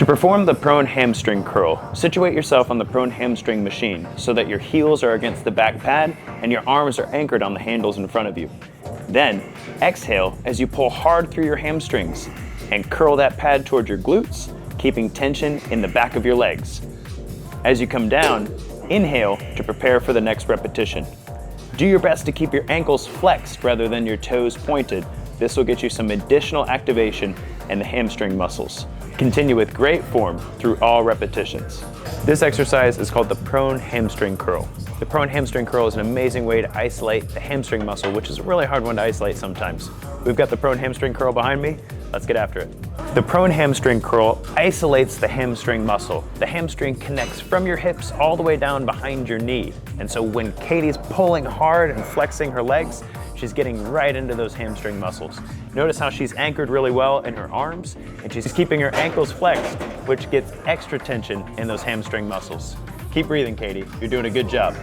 To perform the prone hamstring curl, situate yourself on the prone hamstring machine so that your heels are against the back pad and your arms are anchored on the handles in front of you. Then, exhale as you pull hard through your hamstrings and curl that pad towards your glutes, keeping tension in the back of your legs. As you come down, inhale to prepare for the next repetition. Do your best to keep your ankles flexed rather than your toes pointed. This will get you some additional activation in the hamstring muscles. Continue with great form through all repetitions. This exercise is called the prone hamstring curl. The prone hamstring curl is an amazing way to isolate the hamstring muscle, which is a really hard one to isolate sometimes. We've got the prone hamstring curl behind me. Let's get after it. The prone hamstring curl isolates the hamstring muscle. The hamstring connects from your hips all the way down behind your knee. And so when Katie's pulling hard and flexing her legs, she's getting right into those hamstring muscles. Notice how she's anchored really well in her arms, and she's keeping her ankles flexed, which gets extra tension in those hamstring muscles. Keep breathing, Katie. You're doing a good job.